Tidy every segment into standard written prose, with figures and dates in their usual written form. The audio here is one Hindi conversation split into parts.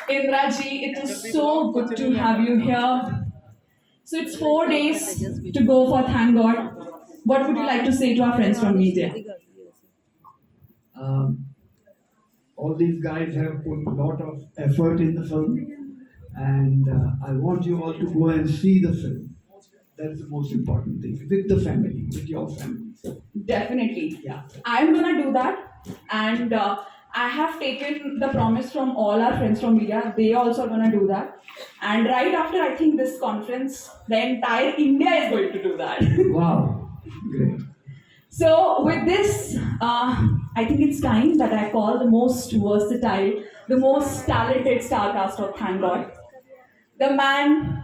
Indra ji, it is so good to have you here. So it's 4 days to go for Thank God. What would you like to say to our friends from media? Um, all these guys have put a lot of effort in the film, and I want you all to go and see the film. That's the most important thing with the family, with your families. Definitely. Yeah. I'm gonna do that, and I have taken the promise from all our friends from media. They also gonna do that, and right after I think this conference, the entire India is going to do that. Wow, great. So with this, I think it's time that I call the most versatile, the most talented star cast of Thank God, the man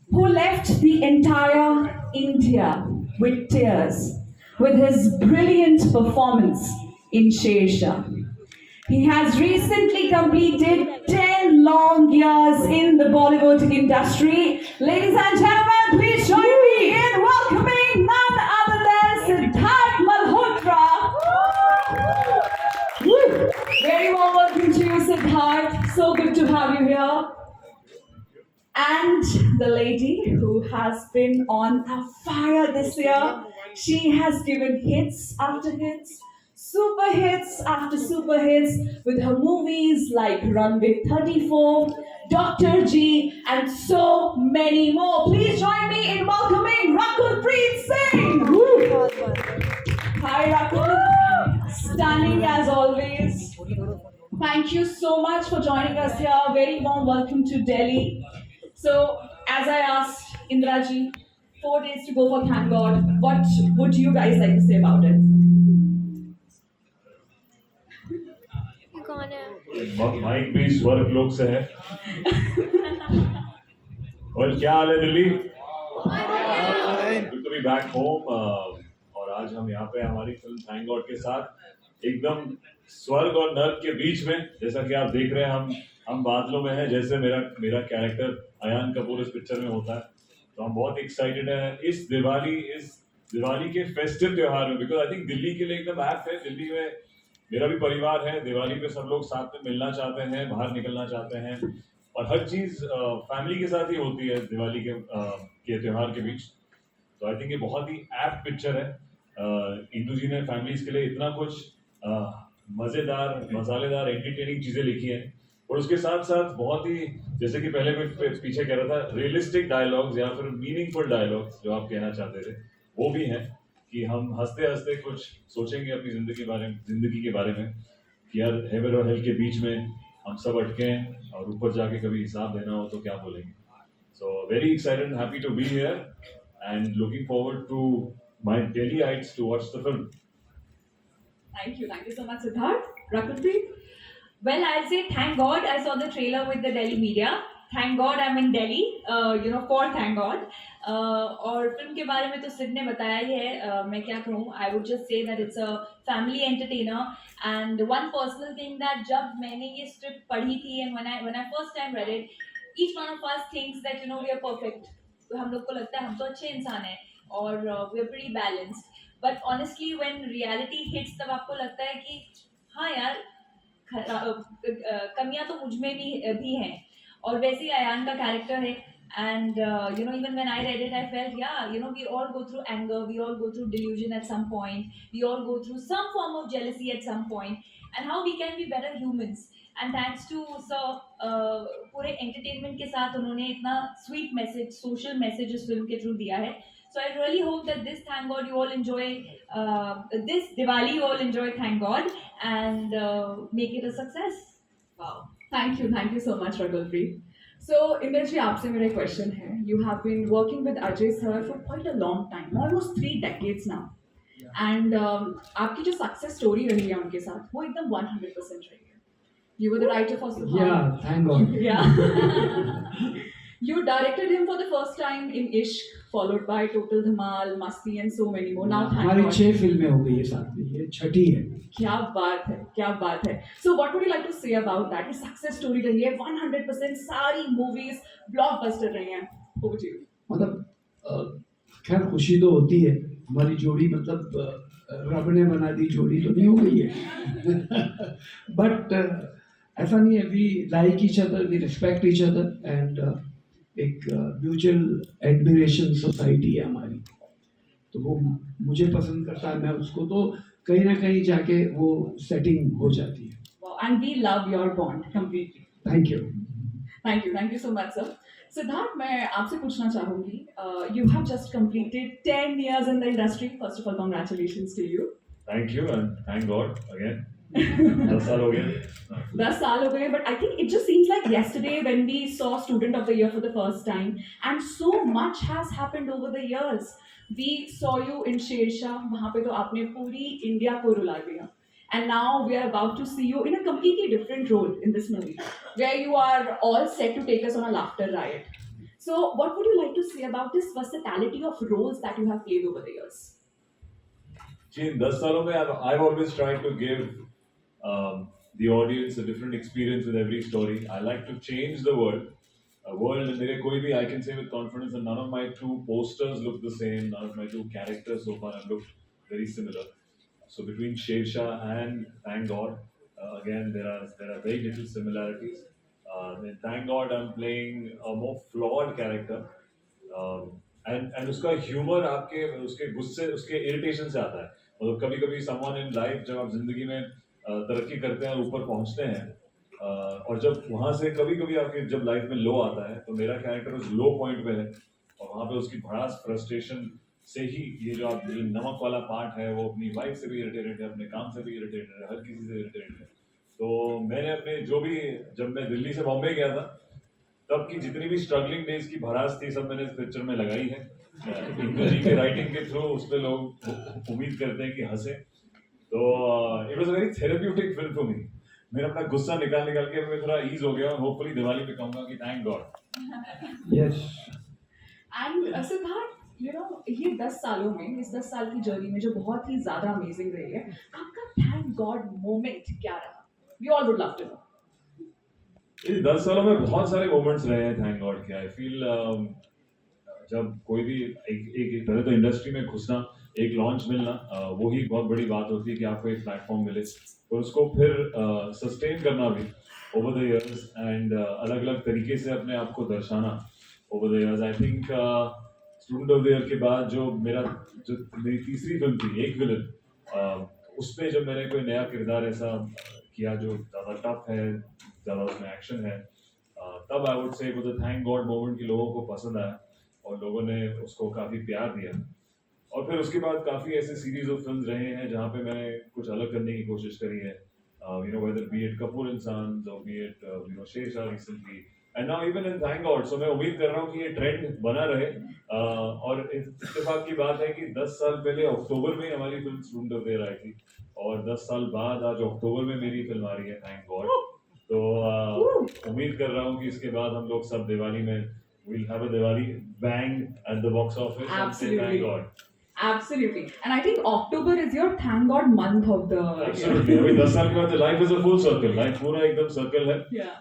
who left the entire India with tears with his brilliant performance in Shesha. He has recently completed 10 long years in the Bollywood industry. Ladies and gentlemen, please join me in welcoming none other than Sidharth Malhotra. Woo! Very warm welcome to you, Siddharth. So good to have you here. And the lady who has been on a fire this year, she has given hits after hits, super hits after super hits with her movies like Runway 34, Dr. G, and so many more. Please join me in welcoming Rakulpreet Singh. Woo! Hi, Rakul. Stunning as always. Thank you so much for joining us here. Very warm welcome to Delhi. So, as I asked Indraji, 4 days to go for Thank God. What would you guys like to say about it? कौन है? माइक भी स्वर्ग लोक से है। और क्या हाल है Delhi? Good to be back home. और आज हम यहाँ पे हमारी फिल्म थैंक गॉड के साथ एकदम स्वर्ग और नर्क के बीच में, जैसा कि आप देख रहे हैं, हम बादलों में हैं, जैसे मेरा कैरेक्टर अयान कपूर इस पिक्चर में होता है। तो हम बहुत एक्साइटेड हैं इस दिवाली के फेस्टिव त्योहार में, बिकॉज आई थिंक दिल्ली के लिए एकदम ऐप है। दिल्ली में मेरा भी परिवार है, दिवाली पे सब लोग साथ में मिलना चाहते हैं, बाहर निकलना चाहते हैं, और हर चीज फैमिली के साथ ही होती है दिवाली के त्योहार के बीच। तो आई थिंक ये बहुत ही ऐप्ट पिक्चर है। इंदू जी ने फैमिलीज के लिए इतना कुछ मजेदार, मसालेदार, एंटरटेनिंग चीजें लिखी हैं, और उसके साथ साथ बहुत ही, जैसे कि पहले मैं पीछे कह रहा था, रियलिस्टिक डायलॉग्स या फिर मीनिंगफुल डायलॉग्स जो आप कहना चाहते थे वो भी हैं, कि हम हंसते हंसते कुछ सोचेंगे अपनी जिंदगी के बारे में, कि यार हेवन और हेल के बीच में हम सब अटके हैं और ऊपर जाके कभी हिसाब देना हो तो क्या बोलेंगे। So very excited and happy to be here and looking forward to my daily heights to watch the film. Thank you so much, Siddharth. Rakulpreet? Well, I'll say thank God I saw the trailer with the Delhi media. Thank God I'm in Delhi, for thank God. और फिल्म के बारे में तो सिड ने बताया ही है, मैं क्या कहूँ। I would just say that it's a family entertainer, and one personal thing that जब मैंने ये स्क्रिप्ट पढ़ी थी and when I first time read it, each one of us thinks that we are perfect. तो हम लोग को लगता है हम तो अच्छे इंसान हैं और we are pretty balanced. But honestly when reality hits तब आपको लगता है कि हाँ यार, कमियां तो मुझ में भी हैं। और वैसे ही अयान का कैरेक्टर है, and even when I read it I felt we all go through anger, we all go through delusion at some point, we all go through some form of jealousy at some point, and how we can be better humans. And thanks to पूरे entertainment के साथ उन्होंने इतना sweet message, social message इस फिल्म के थ्रू दिया है। So I really hope that this thank God you all enjoy, this Diwali you all enjoy thank God, and make it a success. Wow. Thank you so much, Rakulpreet. So, Indraji, आपसे मेरा क्वेश्चन है. You have been working with Ajay sir for quite a long time, almost 3 decades now. And आपकी जो सक्सेस स्टोरी रही है उनके साथ, वो एकदम 100% रही है. You were the writer for Siddharth. Yeah, thank God. Yeah. You directed him for the first time in Ishq, followed by Total Dhamal, Masti, and so many more. Now, thank हमारी God. 6 फिल्में हो गई है साथ में, ये छठी है। क्या बात है। So what would you like to say about that? ये सक्सेस स्टोरी रही है, 100% सारी मूवीज ब्लॉकबस्टर रही हैं। Over to you. मतलब खैर खुशी तो होती है, हमारी जोड़ी मतलब रब ने बना दी जोड़ी तो नहीं हो गई है। बट ऐसा नहीं है, we like each other, we respect each other and एक म्यूचुअल एडमिरेशन सोसाइटी है हमारी। तो वो मुझे पसंद करता है, मैं उसको, तो कहीं ना कहीं जाके वो सेटिंग हो जाती है। Wow, and we love your bond completely. Thank you. Thank you so much, sir. Siddharth, मैं आपसे पूछना चाहूंगी, you have just completed 10 years in the industry. First of all, congratulations to you. Thank you and thank God again. 10 साल हो गए. 10 साल हो गए, but I think it just seems like yesterday when we saw Student of the Year for the first time, and so much has happened over the years. We saw you in Shersha, वहाँ पे तो आपने पूरी इंडिया को रुला दिया. And now we are about to see you in a completely different role in this movie, where you are all set to take us on a laughter riot. So, what would you like to say about this versatility of roles that you have played over the years? जी, इन 10 सालों में I've always tried to give the audience a different experience with every story. I like to change the world. World मेरे कोई भी, I can say with confidence that none of my two posters look the same. None of my two characters so far have looked very similar. So between Shersha and Thank God, again there are very little similarities. In Thank God, I'm playing a more flawed character. And उसका ह्यूमर आपके उसके गुस्से उसके इरिटेशन से आता है। मतलब कभी कभी समवन इन लाइफ, जब आप जिंदगी में तरक्की करते हैं और ऊपर पहुंचते हैं, और जब वहां से कभी कभी आपके जब लाइफ में लो आता है, तो मेरा कैरेक्टर उस लो पॉइंट पे है और वहां पे उसकी भड़ास फ्रस्ट्रेशन से ही ये जो आप जो नमक वाला पार्ट है, वो अपनी वाइफ से भी इरिटेटेड है, अपने काम से भी इरिटेटेड है, हर किसी से इरिटेटेड है। तो मैंने अपने जो भी, जब मैं दिल्ली से बॉम्बे गया था, तब की जितनी भी स्ट्रगलिंग डेज की भड़ास थी, सब मैंने इस पिक्चर में लगाई है। इंद्र जी के राइटिंग के थ्रू उस पर लोग उम्मीद करते हैं कि हंसे। तो it was a very therapeutic film for me. मैंने अपना गुस्सा निकाल निकाल के मैं थोड़ा ईज हो गया और होपफुली दिवाली पे कहूंगा कि thank God. Yes. And Siddharth, you know, ये 10 सालों में, इस 10 साल की जर्नी में जो बहुत ही ज्यादा अमेजिंग रही है, आपका थैंक गॉड मोमेंट क्या रहा? We all would love to know. इन 10 सालों में बहुत सारे मोमेंट्स रहे हैं थैंक गॉड के। आई फील जब कोई भी एक पहले तो इंडस्ट्री में घुसना, एक लॉन्च मिलना, वो ही बहुत बड़ी बात होती है कि आपको एक प्लेटफॉर्म मिले और उसको फिर सस्टेन करना भी ओवर द इयर्स एंड अलग अलग तरीके से अपने आप को दर्शाना over the years. I think student of the year के बाद जो मेरी तीसरी फिल्म थी, एक विलन, उसमें जब मैंने कोई नया किरदार ऐसा किया जो ज़्यादा टफ है, ज़्यादा उसमें एक्शन है, तब आई वुड से वो द थैंक गॉड मोमेंट की लोगों को पसंद आया और लोगों ने उसको काफ़ी प्यार दिया। और फिर उसके बाद काफ़ी ऐसे सीरीज ऑफ फिल्म्स रहे हैं जहाँ पे मैंने कुछ अलग करने की कोशिश करी है, you know, whether be it Kapoor इंसान और be it you know Shershaah recently and now even in thank god. So मैं उम्मीद कर रहा हूँ कि ये ट्रेंड बना रहे। और इत्तेफाक की बात है कि 10 साल पहले अक्टूबर में हमारी film student of the year I थी और 10 साल बाद आज अक्टूबर में मेरी फिल्म आ रही है थैंक गॉड। तो उम्मीद कर रहा हूँ कि इसके बाद हम लोग सब दिवाली में we'll have a Diwali bang at the box office and say thank God. Absolutely. And I think October is your thank God month of the Absolutely. अभी 10 साल के बाद life is a full circle, life पूरा एकदम सर्कल है। Yeah.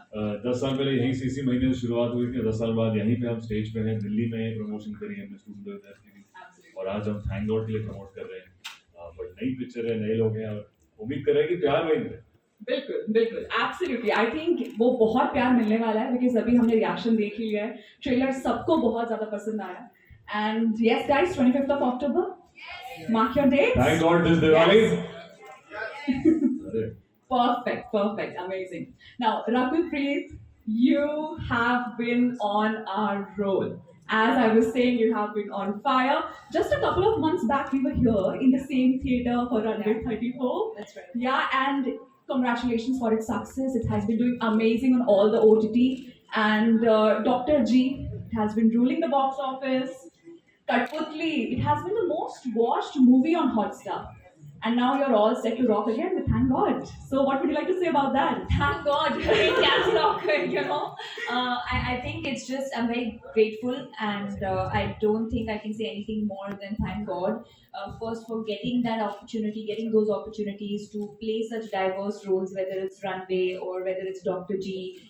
10 साल पहले यहीं से इसी महीने से शुरुआत हुई थी, 10 साल बाद यहीं पे हम स्टेज पे हैं, दिल्ली में प्रमोशन करी है हमने स्टूडेंट ऑफ द ईयर की, और आज हम थैंक गॉड के लिए प्रमोट कर रहे हैं। बट नई पिक्चर है, नए लोग हैं और उम्मीद कर रहे हैं कि प्यार वही मिले। बिल्कुल बिल्कुल, एब्सोल्युटली। आई थिंक वो बहुत प्यार मिलने वाला है बिकॉज अभी हमने रिएक्शन देख लिया है, ट्रेलर सबको बहुत ज्यादा पसंद आया। And yes guys, 25th of October, mark your dates. Thank God this Diwali. Perfect, amazing. Now, Rakulpreet, you have been on our roll. As I was saying, you have been on fire. Just a couple of months back, we were here in the same theater for 134. That's right. Yeah, and congratulations for its success. It has been doing amazing on all the OTT. And Dr. G has been ruling the box office. Katputli, it has been the most watched movie on Hotstar. And now you're all set to rock again with Thank God. So what would you like to say about that? Thank God, it can rock, you know. I think it's just, I'm very grateful and I don't think I can say anything more than thank God. First for getting that opportunity, getting those opportunities to play such diverse roles, whether it's Runway or whether it's Dr. G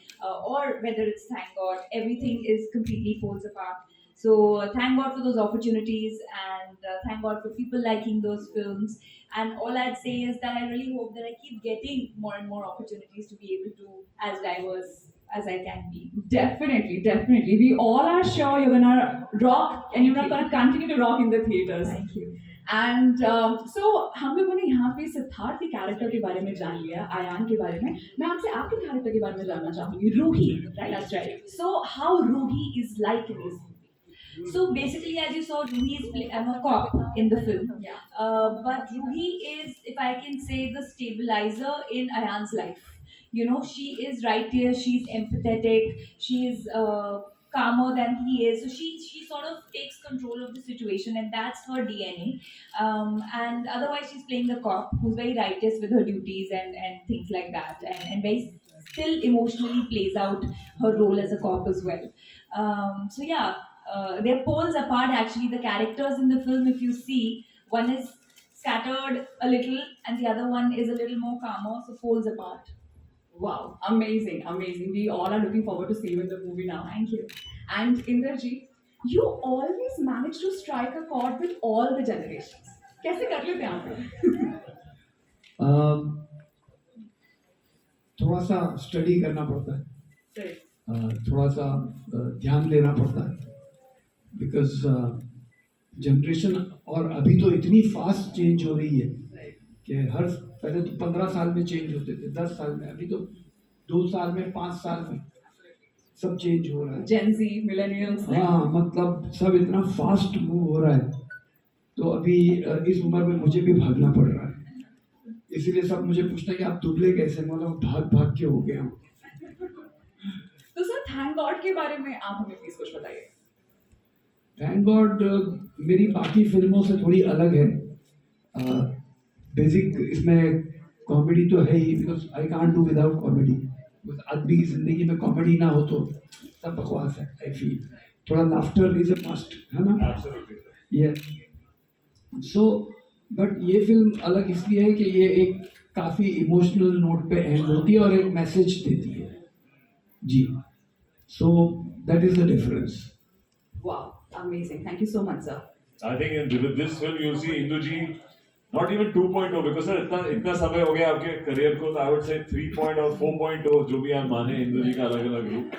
or whether it's Thank God, everything is completely falls apart. So thank God for those opportunities, and thank God for people liking those films. And all I'd say is that I really hope that I keep getting more and more opportunities to be able to as diverse as I can be. Definitely, definitely. We all are sure you're gonna rock and you're not gonna continue to rock in the theaters. Thank you. And so हम लोगों ने यहाँ पे सिद्धार्थ के कैरेक्टर के बारे में जान लिया, आयान के बारे में. मैं आपसे आपके कैरेक्टर के बारे में जानना चाहूंगी, Ruhi, right? That's right. So how Ruhi is like in this movie? So basically, as you saw, Ruhi is I'm a cop in the film. Yeah. But Ruhi is, if I can say, the stabilizer in Ayan's life. You know, she is right here. She's empathetic. She's calmer than he is. So she sort of takes control of the situation, and that's her DNA. And otherwise, she's playing the cop who's very righteous with her duties and things like that, and very still emotionally plays out her role as a cop as well. So yeah, they're poles apart actually. The characters in the film, if you see, one is scattered a little and the other one is a little more calmer, so poles apart. Wow, amazing, amazing. We all are looking forward to see you in the movie now. Thank you. And Indraji, you always manage to strike a chord with all the generations. कैसे कर लेते हैं आप? थोड़ा सा स्टडी करना पड़ता है, Right. थोड़ा सा ध्यान देना पड़ता है, बिकॉज जनरेशन और अभी तो इतनी फास्ट चेंज हो रही है कि हर पहले तो 15 साल में चेंज होते थे, 10 साल में, अभी तो 2 साल में, 5 साल में सब चेंज हो रहा है. Gen Z, millennials. हाँ, मतलब सब इतना फास्ट मूव हो रहा है, तो अभी इस उम्र में मुझे भी भागना पड़ रहा है. इसीलिए सब मुझे पूछते हैं कि आप दुबले कैसे, मतलब भाग भाग के हो गया. तो सर थैंक गॉड के बारे में आप हमें प्लीज कुछ बताइए. थैंक गॉड मेरी बाकी फिल्मों से थोड़ी अलग है. बेसिक इसमें कॉमेडी तो है ही, because I can't do without comedy. आदमी की जिंदगी में कॉमेडी ना हो तो सब बकवास है. आई फील थोड़ा लाफ्टर इज अ मस्ट, है ना? Absolutely. ये सो बट ये फिल्म अलग इसलिए है कि ये एक काफ़ी इमोशनल नोट पे एंड होती है और एक मैसेज देती है जी. So that is the difference. Wow, amazing. Thank you so much, sir. I think with this film you'll see Indu ji not even 2.0 because sir इतना समय हो गया आपके करियर को, तो I would say 3.0 और 4.0 जो भी आप माने इंदु जी का अलग अलग रूप.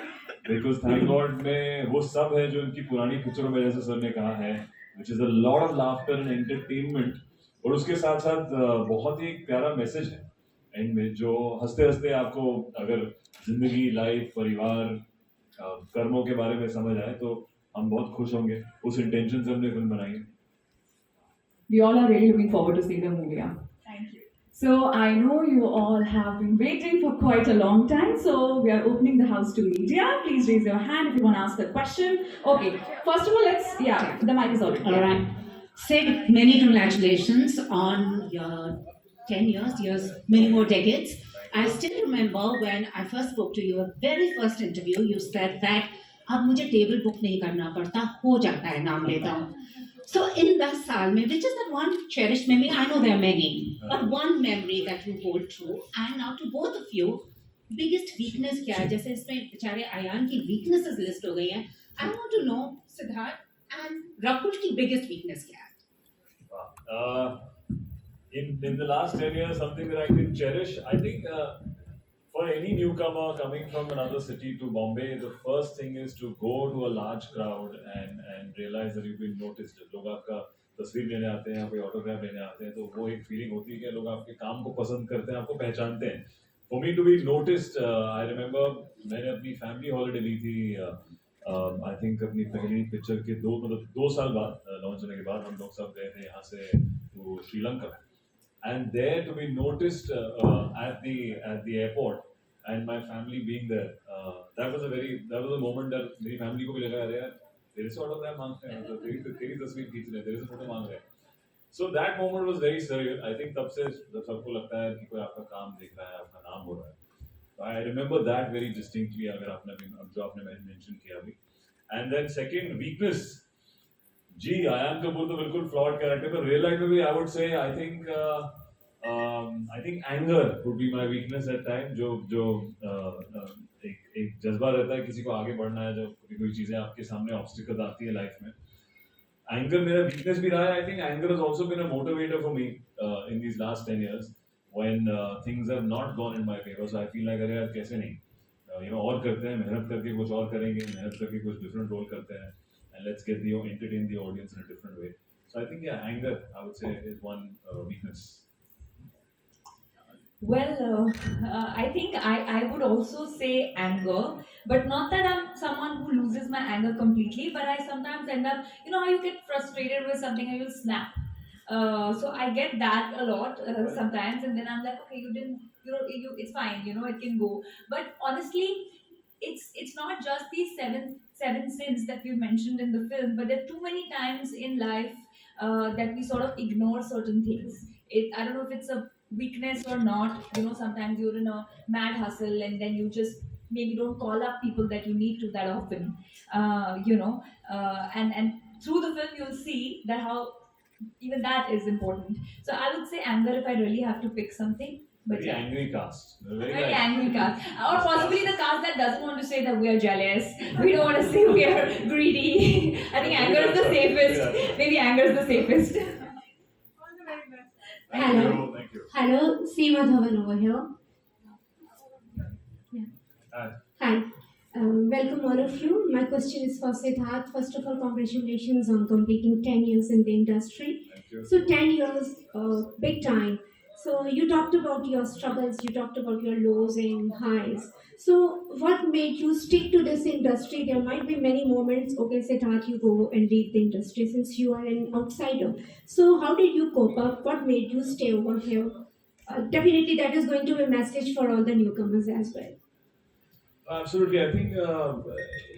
बिकॉज थैंक गॉड में वो सब है जो इनकी पुरानी पिक्चरों में, जैसे सर ने कहा है, which is a lot of laughter and entertainment, और उसके साथ साथ बहुत ही एक प्यारा मैसेज है एंड में, जो हंसते हंसते आपको अगर जिंदगी, लाइफ, परिवार, कर्मों के बारे में समझ आए तो हम बहुत खुश होंगे. उस इंटेंशन से हमने फिल्म बनाई है. We all are really looking forward to seeing the movie. Yeah. Thank you. So I know you all have been waiting for quite a long time. So we are opening the house to media. Please raise your hand if you want to ask a question. Okay. First of all, the mic is already. All right. Sid, many congratulations on your 10 years, many more decades. I still remember when I first spoke to you, your very first interview, you said that अब मुझे टेबल बुक नहीं करना पड़ता, हो जाता है, नाम लेता हूँ. So in 10 साल में, which is that one cherished memory, I know there are many, but one memory that you hold true, and now to both of you, biggest weakness क्या है? जैसे इसमें बेचारे आयान की weaknesses list हो गई हैं. I want to know, Siddharth and Rakul की biggest weakness क्या है? In the last 10 years, something that I can cherish, I think for any newcomer coming from another city to Bombay, the first thing is to go to a large crowd and realize that you've been noticed. लोग आपका तस्वीर लेने आते हैं, कोई ऑटोग्राफ लेने आते हैं, तो वो एक फीलिंग होती है कि लोग आपके काम को पसंद करते हैं, आपको पहचानते हैं. For me to be noticed, I remember मैंने अपनी फैमिली हॉलिडे ली थी. I think अपनी पहली पिक्चर के 2 साल बाद लॉन्च होने के बाद हम लोग सब गए थे यहाँ से to Sri Lanka. And there to be noticed at the airport and my family being there, that was a moment that मेरी family को भी लगा, अरे यार तेरे से autograph मांगते हैं, तो तेरी तस्वीर खींच रहे हैं, तेरे से फोटो मांग रहे हैं. So that moment was very surreal. I think तब से सबको लगता है कि कोई आपका काम देख रहा है, आपका नाम हो रहा है. So I remember that very distinctly. अगर आपने जो आपने mention किया अभी. And then second weakness, जी आयान कपूर तो बिल्कुल फ्लॉड कैरेक्टर, पर रियल लाइफ में भी I would say I think I think anger would be my weakness at time. जो एक जज्बा रहता है किसी को आगे बढ़ना है, जब कोई चीजें आपके सामने ऑब्स्टिकल आती है लाइफ में. Anger मेरा weakness भी रहा है. I think anger has also been a motivator for me in these last 10 years when things have not gone in my favor. So I feel like अरे यार कैसे नहीं, और करते हैं, मेहनत करके कुछ और करेंगे, मेहनत करके कुछ different role करते हैं, and let's entertain the audience in a different way. So I think yeah, anger I would say is one weakness. Well, I think I would also say anger, but not that I'm someone who loses my anger completely, but I sometimes end up, how you get frustrated with something and you'll snap. So I get that a lot sometimes, and then I'm like, okay, you didn't, it's fine, it can go. But honestly, it's not just these seven sins that you mentioned in the film, but there are too many times in life that we sort of ignore certain things. I don't know if it's a weakness or not. Sometimes you're in a mad hustle and then you just maybe don't call up people that you need to that often. And through the film you'll see that how even that is important. So I would say anger if I really have to pick something. But Very yeah. angry cast. Very angry cast. Or possibly the cast that doesn't want to say that we are jealous. We don't want to say we are greedy. I think anger is the safest. Maybe anger is the safest. Hello. Thank you. Hello, Seema Dhawan over here. Yeah. Hi. Hi. Welcome all of you. My question is for Siddharth. First of all, congratulations on completing 10 years in the industry. Thank you. So 10 years, big time. So you talked about your struggles, you talked about your lows and highs. So what made you stick to this industry? There might be many moments, okay, Siddharth, you go and leave the industry since you are an outsider. So how did you cope up? What made you stay over here? Definitely that is going to be a message for all the newcomers as well. Absolutely. I think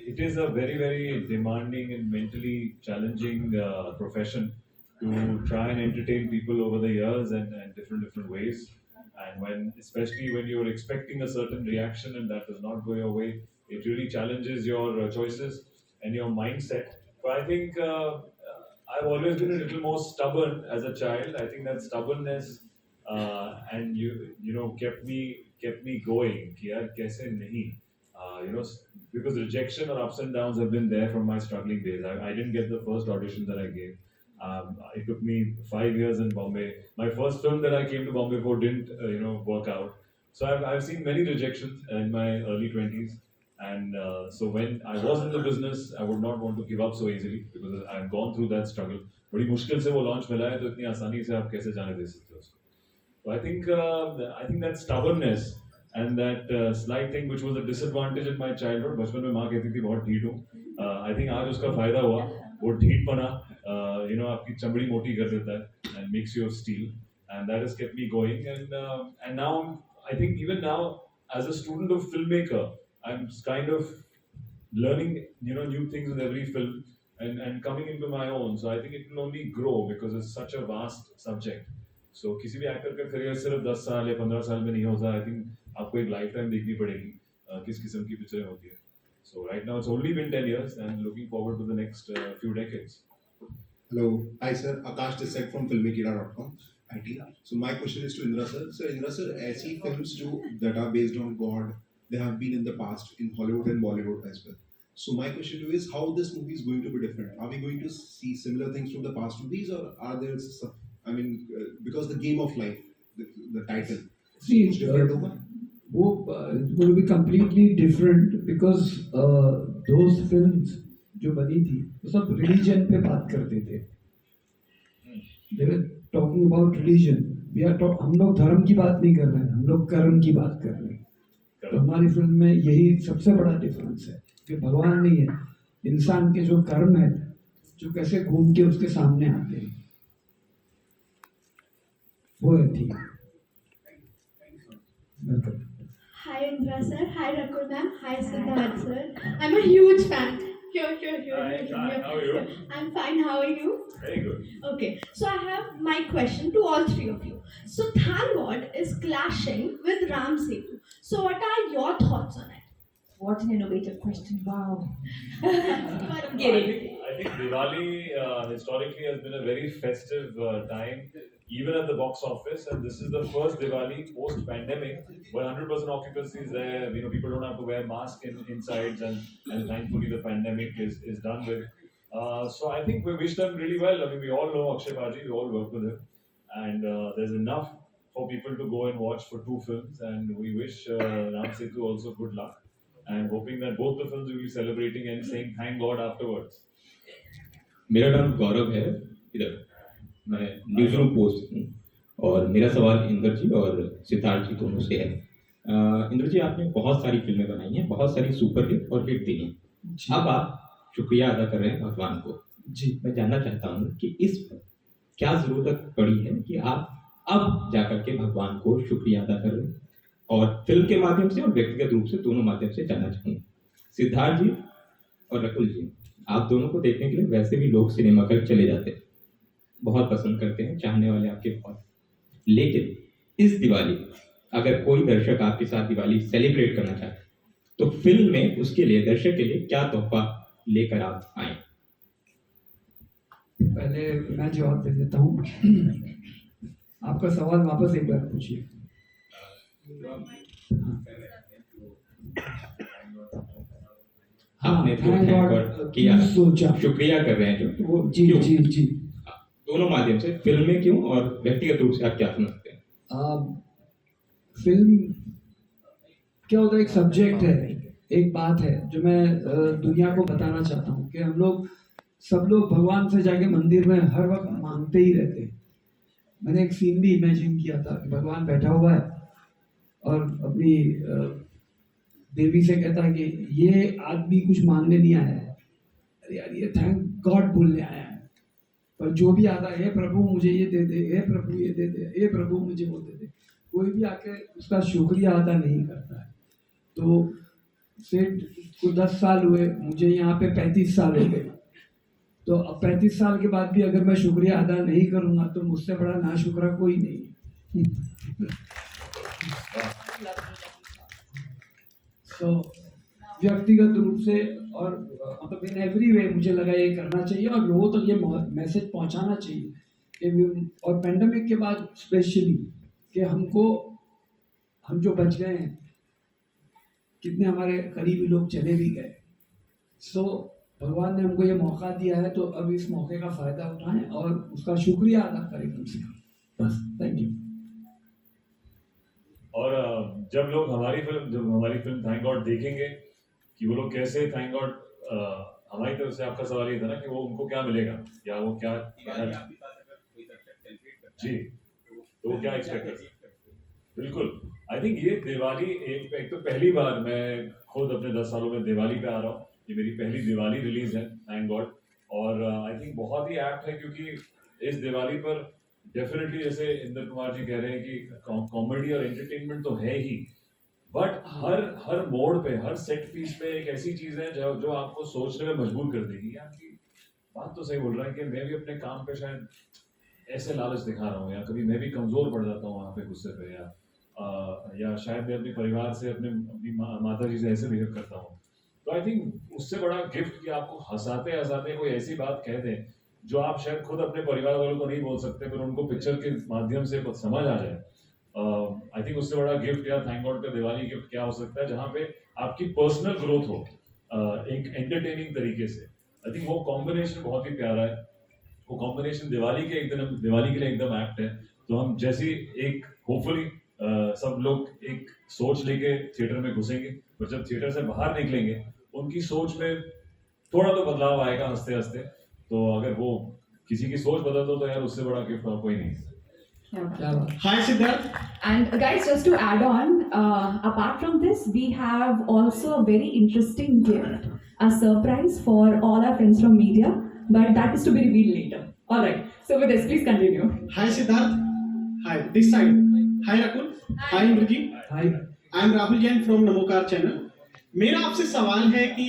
it is a very, very demanding and mentally challenging profession to try and entertain people over the years and different ways. And especially when you're expecting a certain reaction and that does not go your way, it really challenges your choices and your mindset. But I think I've always been a little more stubborn as a child. I think that stubbornness and kept me going. कि यार कैसे नहीं, because rejection or ups and downs have been there from my struggling days. I didn't get the first audition that I gave. It took me 5 years in Bombay. My first film that I came to Bombay for didn't, work out. So I've seen many rejections in my early 20s. And so when I was in the business, I would not want to give up so easily because I've gone through that struggle. बड़ी मुश्किल से वो launch मिला है तो इतनी आसानी से आप कैसे जाने दे सकते हो उसको? So I think that stubbornness and that slight thing which was a disadvantage in my childhood. बचपन में माँ कहती थी बहुत ढीठ हूँ. I think आज उसका फायदा हुआ. वो ढीठ बना, आपकी चमड़ी मोटी कर देता है and makes you of steel, and that has kept me going. And now I think even now as a student of filmmaker, I'm kind of learning new things with every film and coming into my own. So I think it will only grow because it's such a vast subject. So किसी भी एक्टर का करियर सिर्फ 10 साल या 15 साल में नहीं होता. I think आपको एक लाइफ टाइम देखनी पड़ेगी किस किस्म की पिक्चरें होती है. So right now it's only been 10 years and looking forward to the next few decades. Hello, hi sir, Akash this side from filmmakera.com. IT. So my question is to Indra sir. So Indra sir, ऐसी films जो that are based on God, they have been in the past in Hollywood and Bollywood as well. So my question to you is how this movie is going to be different. Are we going to see similar things from the past movies, or are there some, because the game of life, the title, See, it's different होगा? it's going to be completely different because those films जो बनी थी वो सब religion पे बात करते थे. They were talking about religion. हम लोग धर्म की बात नहीं कर रहे हैं, हम लोग कर्म की बात कर रहे हैं. तो हमारी फिल्म में यही सबसे बड़ा डिफरेंस है कि भगवान नहीं है, इंसान के जो कर्म है जो कैसे घूम के उसके सामने आते हैं, वो है थी. Welcome. Hi Indra sir, hi Rakul ma'am, hi Siddharth sir. I'm a huge fan. Here. Hi, how are you? I'm fine, how are you? Very good. Okay, so I have my question to all three of you. So Thank God is clashing with Ram Setu. So what are your thoughts on it? What an innovative question! Wow. I Kidding. think Diwali historically has been a very festive time, even at the box office. And this is the first Diwali post-pandemic where 100% occupancy is there. You know, people don't have to wear masks inside, and thankfully the pandemic is done with. So I think we wish them really well. I mean, we all know Akshay Baji, we all work with him, and there's enough for people to go and watch for 2 films. And we wish Ram Setu also good luck. And hoping that both the films will be celebrating and saying thank God afterwards. मेरा नाम गौरव है, इधर मैं न्यूज रूम पोस्ट हूँ और मेरा सवाल इंद्र जी और सिद्धार्थ जी दोनों से है। इंद्र जी, आपने बहुत सारी फिल्में बनाई हैं, बहुत सारी सुपर हिट और हिट दी हैं। अब आप शुक्रिया अदा कर रहे हैं भगवान को। जी, मैं जानना चाहता हूँ कि इस पर क्या जरूरत पड़ी है कि आप अब जाकर के भगवान को शुक्रिया अदा कर रहे हैं, और फिल्म के माध्यम से और व्यक्तिगत रूप से दोनों माध्यम से जानना चाहूँगा। सिद्धार्थ जी और रकुल जी, आप दोनों को देखने के लिए वैसे भी लोग सिनेमा घर चले जाते हैं, बहुत पसंद करते हैं, चाहने वाले आपके बहुत। लेकिन इस दिवाली अगर कोई दर्शक आपके साथ दिवाली सेलिब्रेट करना चाहे तो फिल्म में उसके लिए, दर्शक के लिए क्या तोहफा लेकर आप आए? पहले मैं जवाब दे देता हूँ। आपका सवाल वापस एक बार पूछिए। आपने thank God किया, सोचा, शुक्रिया कर रहे हैं जो वो जी क्यों? जी जी दोनों माध्यम से, फिल्म में क्यों और व्यक्तिगत रूप से आप क्या समझते हैं? फिल्म क्या होता है, एक सब्जेक्ट है, एक बात है जो मैं दुनिया को बताना चाहता हूँ कि हम लोग सब लोग भगवान से जाके मंदिर में हर वक्त मांगते ही रहते हैं। मैंने एक सीन भी इमेजिन किया था कि भगवान बैठा हुआ है और अपनी देवी से कहता है कि ये आदमी कुछ मांगने नहीं आया है, अरे यार ये थैंक गॉड बोलने आया है, पर जो भी आता है, हे प्रभु मुझे ये दे दे, हे प्रभु ये दे दे, हे प्रभु मुझे वो दे दे, कोई भी आके उसका शुक्रिया अदा नहीं करता है। तो सेठ को 10 साल हुए, मुझे यहाँ पे 35 साल हो गए, तो अब 35 साल के बाद भी अगर मैं शुक्रिया अदा नहीं करूँगा तो मुझसे बड़ा नाशुक्रा कोई नहीं। तो व्यक्तिगत रूप से और मतलब इन एवरी वे मुझे लगा ये करना चाहिए और लोगों तक ये मैसेज पहुंचाना चाहिए कि, और पेंडेमिक के बाद स्पेशली कि हम जो बच गए हैं, कितने हमारे करीबी लोग चले भी गए, सो भगवान ने हमको ये मौका दिया है, तो अब इस मौके का फ़ायदा उठाएं और उसका शुक्रिया अदा करें कम से कम। बस, थैंक यू। और जब हमारी फिल्म थैंक गॉड देखेंगे कि वो लोग कैसे थैंक गॉड, हमारी तरफ से आपका सवाल ये था ना कि वो उनको क्या मिलेगा या वो क्या जी, तो वो क्या एक्सपेक्ट कर सकते हैं। बिल्कुल, आई थिंक ये दिवाली एक तो पहली बार मैं खुद अपने 10 सालों में दिवाली पे आ रहा हूँ, ये मेरी पहली दिवाली रिलीज है थैंक गॉड, और आई थिंक बहुत ही एप्ट है क्योंकि इस दिवाली पर डेफिनेटली जैसे इंद्र कुमार जी कह रहे हैं कि कॉमेडी और एंटरटेनमेंट तो है ही, बट हर मोड़ पे, हर सेट पीस पे एक ऐसी चीज है जो आपको सोचने में मजबूर कर देगी। आपकी बात तो सही बोल रहा है कि मैं भी अपने काम पे शायद ऐसे लालच दिखा रहा हूँ, या कभी मैं भी कमजोर पड़ जाता हूँ वहाँ पे गुस्से पे, या शायद मैं अपने परिवार से, अपनी माता जी से ऐसे बिहेव करता हूँ। तो आई थिंक उससे बड़ा गिफ्ट कि आपको हंसाते हंसाते कोई ऐसी बात कह दें जो आप शायद खुद अपने परिवार वालों को नहीं बोल सकते, पर उनको पिक्चर के माध्यम से कुछ समझ आ जाए। आई थिंक उससे बड़ा गिफ्ट या थैंक गॉड का दिवाली गिफ्ट क्या हो सकता है, जहाँ पे आपकी पर्सनल ग्रोथ हो एक एंटरटेनिंग तरीके से। आई थिंक वो कॉम्बिनेशन बहुत ही प्यारा है, वो कॉम्बिनेशन दिवाली के लिए एकदम एप्ट है। तो हम जैसी एक होपफुली सब लोग एक सोच लेके थिएटर में घुसेंगे, और जब थिएटर से बाहर निकलेंगे उनकी सोच में थोड़ा तो बदलाव आएगा हंसते हंसते। तो अगर वो किसी की सोच बदल दो तो यार उससे बड़ा गिफ्ट और कोई नहीं। Hi Siddharth. And guys, just to add on, apart from this, we have also a very interesting gift, a surprise for all our friends from media, but that is to be revealed later. All right. So with this, please continue. Hi Siddharth. Hi. This side. Hi Rakul. Hi Indra ji. Hi. I am Rahul Jain from Namokar channel. मेरा आपसे सवाल है कि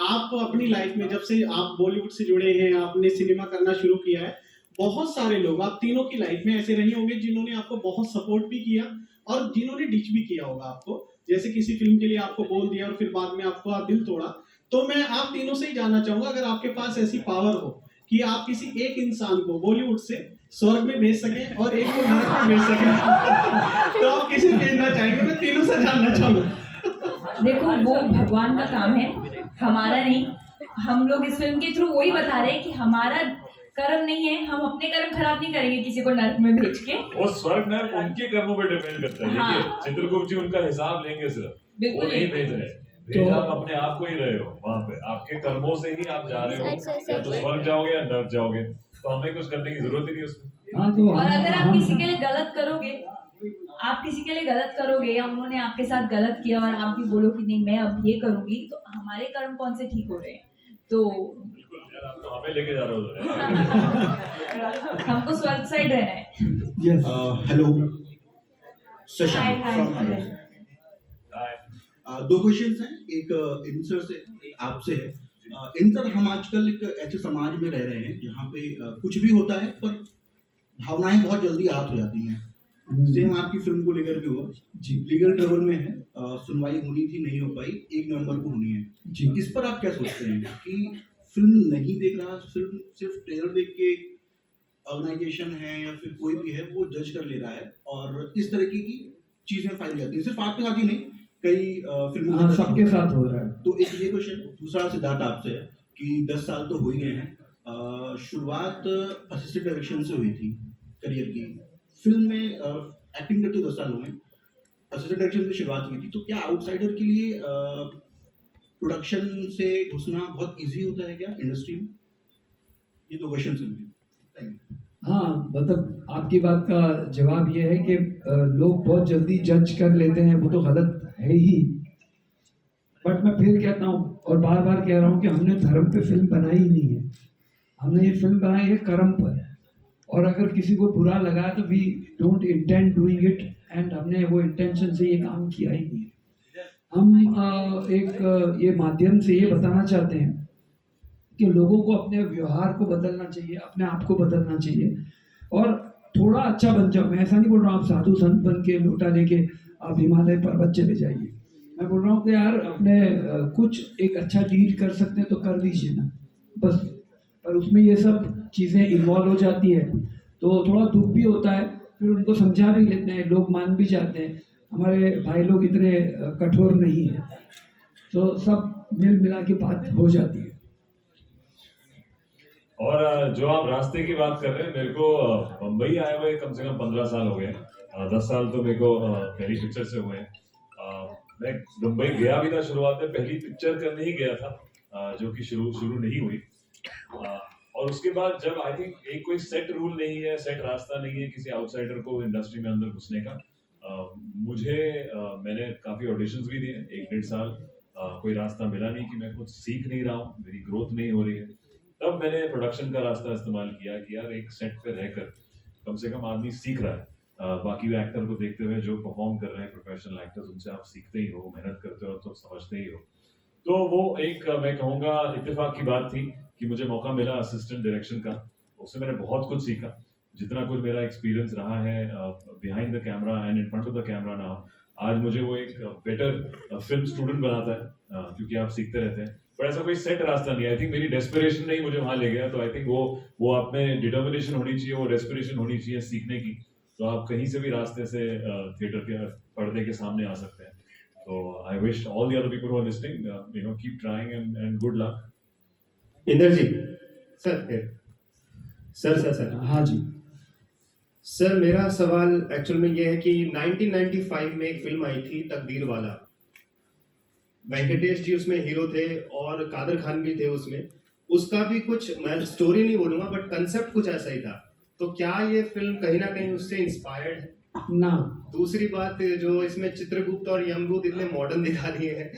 आप अपनी लाइफ में जब से आप बॉलीवुड से जुड़े हैं, आपने सिनेमा करना शुरू किया है, बहुत सारे लोग आप तीनों की लाइफ में ऐसे रहे होंगे जिन्होंने आपको बहुत सपोर्ट भी किया और जिन्होंने डिच भी किया होगा आपको। जैसे किसी फिल्म के लिए आपको बोल दिया और फिर बाद में आपको दिल तोड़ा, तो मैं आप तीनों से ही जानना चाहूंगा, अगर आपके पास ऐसी पावर हो कि आप किसी एक इंसान को बॉलीवुड से स्वर्ग में भेज सकें और एक को नरक में भेज सकें, तो आप किसे भेजना चाहेंगे? मैं तीनों से जानना चाहूंगा। देखो, वो भगवान का काम है, हमारा नहीं। हम लोग इस फिल्म के थ्रू वही बता रहे हैं कि हमारा कर्म नहीं है, हम अपने कर्म खराब नहीं करेंगे किसी को नरक में भेज के। वो स्वर्ग नरक उनके कर्मों पे डिपेंड करता है। हाँ। देखिए, चित्रगुप्त जी उनका हिसाब लेंगे सिर्फ, वो बिल्कुल नहीं भेज रहे। भेज आप अपने आप को ही रहे हो वहां पे, आपके कर्मों से ही आप जा रहे हो, या तो स्वर्ग जाओगे या नरक जाओगे, तो हमें कुछ करने की जरूरत ही नहीं उसमें। हाँ, तो और अगर आप किसी के लिए गलत करोगे, आप किसी के लिए गलत करोगे या उन्होंने आपके साथ गलत किया और आप भी बोलो कि नहीं मैं अब ये करूंगी, तो हमारे कर्म कौन से ठीक हो रहे हैं? तो बिल्कुल यार, आप तो हमें लेके जा रहे हो हमको स्वर्ग साइड रहना है। yes. Hello hi Shashank hi from हाय। दो क्वेश्चंस हैं, एक इंसर से एक आपसे है। इंसर, हम आजकल एक ऐसे समाज में रह रहे हैं जहाँ पे कुछ भी होता है पर भावनाएं बहुत जल्दी आहत हो जाती हैं। सेम आपकी फिल्म को लेकर भी हुआ जी, लीगल ट्रबल में है, सुनवाई होनी थी, नहीं हो पाई, 1 नवंबर को होनी है जी। इस पर आप क्या सोचते हैं कि फिल्म नहीं देख रहा, फिल्म सिर्फ ट्रेलर देख के ऑर्गेनाइजेशन है या फिर कोई भी है वो जज कर ले रहा है और इस तरह की चीजें फैल जाती हैं, सिर्फ आपके साथ ही नहीं, कई फिल्मों हाँ, सबके साथ हो रहा है। तो एक ये क्वेश्चन। दूसरा सिद्धार्थ आपसे है कि 10 साल तो हो ही गए हैं, शुरुआत असिस्टेंट डायरेक्शन से हुई थी करियर की, फिल्म में एक्टिंग करते 10 साल हो गए, असिस्टेंट डायरेक्शन से शुरुआत हुई थी, तो क्या आउटसाइडर के लिए प्रोडक्शन से घुसना बहुत इजी होता है क्या इंडस्ट्री में? ये दो क्वेश्चन हैं। Thank you. हाँ, मतलब आपकी बात का जवाब ये है कि लोग बहुत जल्दी जज कर लेते हैं, वो तो गलत है ही। बट मैं फिर कहता हूँ और बार बार कह रहा हूँ कि हमने धर्म पे फिल्म बनाई ही नहीं है, हमने ये फिल्म बनाई है कर्म पर। और अगर किसी को बुरा लगा तो we don't intend doing it, and हमने वो इंटेंशन से ये काम किया ही नहीं है। हम एक ये माध्यम से ये बताना चाहते हैं कि लोगों को अपने व्यवहार को बदलना चाहिए, अपने आप को बदलना चाहिए और थोड़ा अच्छा बन जाओ। मैं ऐसा नहीं बोल रहा हूँ आप साधु संत बन के लोटा लेके आप हिमालय पर्वत चले जाइए। मैं बोल रहा हूँ कि यार अपने कुछ एक अच्छा डीड कर सकते हैं तो कर दीजिए ना बस। पर उसमें ये सब चीज़ें इन्वॉल्व हो जाती है तो थोड़ा दुख भी होता है, फिर उनको समझा भी लेते हैं, लोग मान भी जाते हैं। हमारे भाई लोग इतने कठोर नहीं है, तो सब मिल मिला के बात हो जाती है। और जो आप रास्ते की बात कर रहे हैं, मेरे को मुंबई आए हुए कम से कम 15 साल हो गए। 10 साल तो मेरे को पहली पिक्चर से हुए हैं। मैं मुंबई गया भी था शुरुआत में, पहली पिक्चर करने ही गया था जो कि शुरू नहीं हुई। और उसके बाद जब आई थिंक एक कोई सेट रूल नहीं है, सेट रास्ता नहीं है किसी आउटसाइडर को इंडस्ट्री में अंदर घुसने का। मैंने काफ़ी ऑडिशंस भी दिए, 1-1.5 साल कोई रास्ता मिला नहीं कि मैं कुछ सीख नहीं रहा हूँ, मेरी ग्रोथ नहीं हो रही है। तब मैंने प्रोडक्शन का रास्ता इस्तेमाल किया कि यार एक सेट पे रहकर कम से कम आदमी सीख रहा है। बाकी भी एक्टर को देखते हुए जो परफॉर्म कर रहे हैं प्रोफेशनल एक्टर्स, उनसे आप सीखते ही हो, मेहनत करते हो तो समझते ही हो। तो वो एक मैं कहूँगा इत्तेफाक की बात थी कि मुझे मौका मिला असिस्टेंट डायरेक्शन का। उससे मैंने बहुत कुछ सीखा। जितना कुछ मेरा एक्सपीरियंस रहा है behind the camera and in front of the camera ना, आज मुझे वो एक बेटर फिल्म स्टूडेंट बनाता है क्योंकि आप सीखते रहते हैं। पर ऐसा कोई सेट रास्ता नहीं है। आई थिंक मेरी डेस्पिरेशन नहीं मुझे वहां ले गया। तो आई थिंक वो आप में डिटर्मिनेशन होनी चाहिए, वो डेस्पिरेशन होनी चाहिए सीखने की। तो आप कहीं से भी रास्ते से थिएटर के पर्दे के सामने आ सकते हैं। तो I wish all the other people who are listening keep trying and good luck. Inder ji, sir हाँ जी सर, मेरा सवाल एक्चुअल में ये है कि 1995 में एक फिल्म आई थी तकदीर वाला, वेंकटेश जी उसमें हीरो थे और कादर खान भी थे उसमें। उसका भी कुछ, मैं स्टोरी नहीं बोलूंगा बट कंसेप्ट कुछ ऐसा ही था। तो क्या ये फिल्म कहीं ना कहीं उससे इंस्पायर्ड है? ना। दूसरी बात, जो इसमें चित्रगुप्त और यमदूत इतने मॉडर्न दिखा दिए हैं,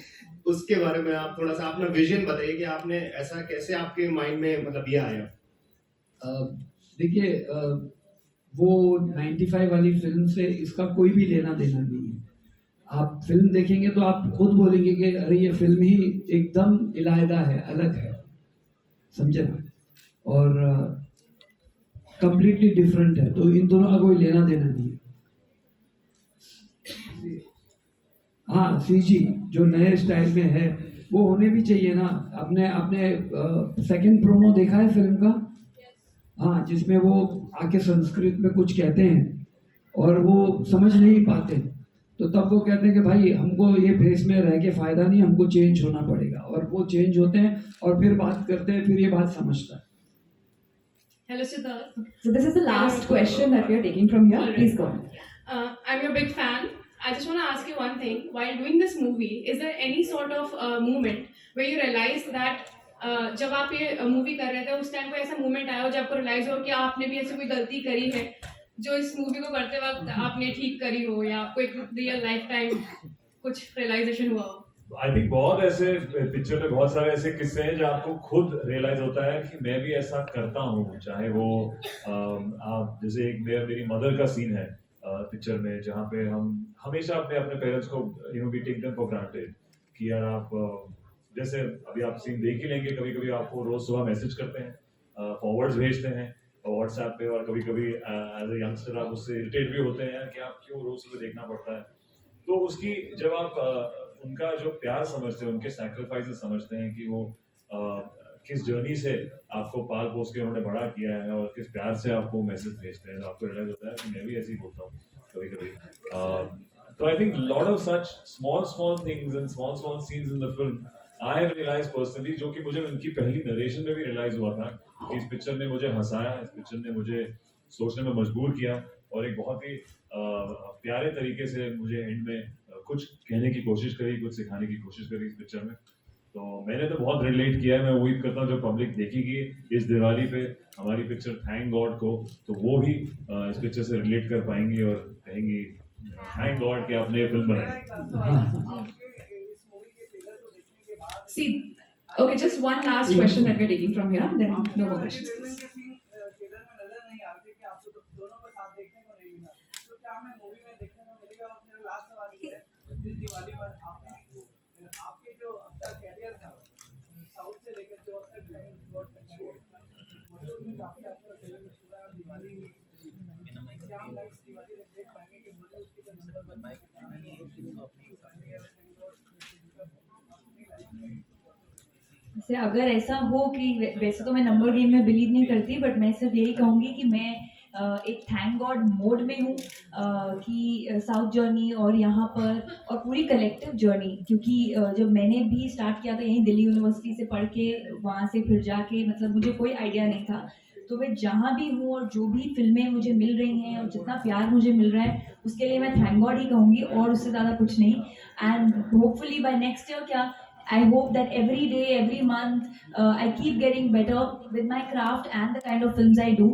उसके बारे में आप थोड़ा सा अपना विजन बताइए कि आपने ऐसा कैसे आपके माइंड में मतलब ये आया? देखिए वो 95 वाली फिल्म से इसका कोई भी लेना देना नहीं है। आप फिल्म देखेंगे तो आप खुद बोलेंगे कि अरे ये फिल्म ही एकदम इलायदा है, अलग है, समझे ना, और कंप्लीटली डिफरेंट है। तो इन दोनों का कोई लेना देना नहीं है। हाँ सीजी जो नए स्टाइल में है वो होने भी चाहिए ना। आपने आपने सेकंड प्रोमो देखा है फिल्म का? हाँ, जिसमें वो आके संस्कृत में कुछ कहते हैं और वो समझ नहीं पाते, तो तब वो कहते हैं कि भाई हमको ये फेस में रह के फायदा नहीं, हमको चेंज होना पड़ेगा, और वो चेंज होते हैं और फिर बात करते हैं, फिर ये बात समझता है। Hello, Siddharth. So this is the last question that we are taking from here. Please go on. I'm your big fan. I just want to ask you one thing. While doing this movie, is there any sort of moment where you realized that जब आप ये मूवी कर रहे थे उस टाइम कोई ऐसा मोमेंट आया हो जब आपको रियलाइज हो कि आपने भी ऐसी कोई गलती करी है जो इस मूवी को करते वक्त आपने ठीक करी हो, या कोई रियल लाइफ टाइम कुछ रियलाइजेशन हुआ हो? आई थिंक बहुत ऐसे पिक्चर में बहुत सारे ऐसे किस्से हैं जहाँ आपको खुद रियलाइज होता है कि मैं भी ऐसा करता हूँ। चाहे वो आप जैसे एक मेरी मदर का सीन है पिक्चर में, जहाँ पे हम हमेशा अपने अपने पेरेंट्स को we take them for granted कि यार आप जैसे अभी आप सीन देख ही लेंगे, कभी कभी आपको रोज सुबह मैसेज करते हैं, फॉरवर्ड्स भेजते हैं व्हाट्सएप पे, और कभी कभी एज ए यंगस्टर आप उससे इरिटेट भी होते हैं कि आप क्यों रोज सुबह देखना पड़ता है। तो उसकी जब आप उनका जो प्यार समझते हैं, उनके सैक्रिफाइसेस समझते हैं कि वो किस जर्नी से आपको पाल पोस के उन्होंने बड़ा किया है और किस प्यार से आपको मैसेज भेजते हैं, तो आपको रियलाइज होता है कि मैं भी ऐसे ही बोलता हूँ कभी कभी। तो I think lot of such small things and small scenes in the film I have realise personally, जो कि मुझे उनकी पहली नरेशन में भी रियलाइज हुआ था कि इस पिक्चर ने मुझे हंसाया, इस पिक्चर ने मुझे सोचने में मजबूर किया, और एक बहुत ही प्यारे तरीके से मुझे एंड में कुछ कहने की कोशिश करी, कुछ सिखाने की कोशिश करी इस पिक्चर में। तो मैंने तो बहुत रिलेट किया है। मैं उम्मीद करता हूँ जो पब्लिक देखेगी इस दिवाली पे हमारी पिक्चर थैंक गॉड को, तो वो भी इस पिक्चर से रिलेट कर पाएंगी और कहेंगी थैंक गॉड कि आपने ये फिल्म बनाई। See, okay, just one last question that we're taking from here, then no more questions. से अगर ऐसा हो कि वैसे तो मैं नंबर गेम में बिलीव नहीं करती, बट मैं सिर्फ यही कहूँगी कि मैं एक थैंक गॉड मोड में हूँ कि साउथ जर्नी और यहाँ पर और पूरी कलेक्टिव जर्नी, क्योंकि जब मैंने भी स्टार्ट किया था यहीं दिल्ली यूनिवर्सिटी से पढ़ के, वहाँ से फिर जाके मतलब मुझे कोई आइडिया नहीं था, तो मैं जहाँ भी हूँ और जो भी फिल्में मुझे मिल रही हैं और जितना प्यार मुझे मिल रहा है उसके लिए मैं थैंक गॉड ही कहूँगी और उससे ज़्यादा कुछ नहीं। And hopefully by next year क्या I hope that every day, every month, I keep getting better with my craft and the kind of films I do.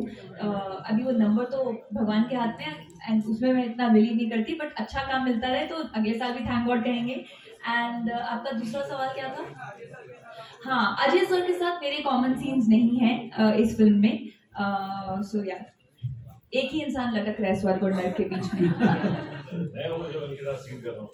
अभी वो नंबर तो भगवान के हाथ में है एंड उसमें मैं इतना बिलीव नहीं करती, बट अच्छा काम मिलता रहे तो अगले साल भी थैंक गॉड कहेंगे। एंड आपका दूसरा सवाल क्या था? हाँ, अजय सर के साथ मेरे कॉमन सीन्स नहीं हैं इस फिल्म में, सो या एक ही इंसान लटक रहा है स्वर्ग और नर्क के बीच में। मैं हूँ जो उनके साथ सीन कर रहा हूँ।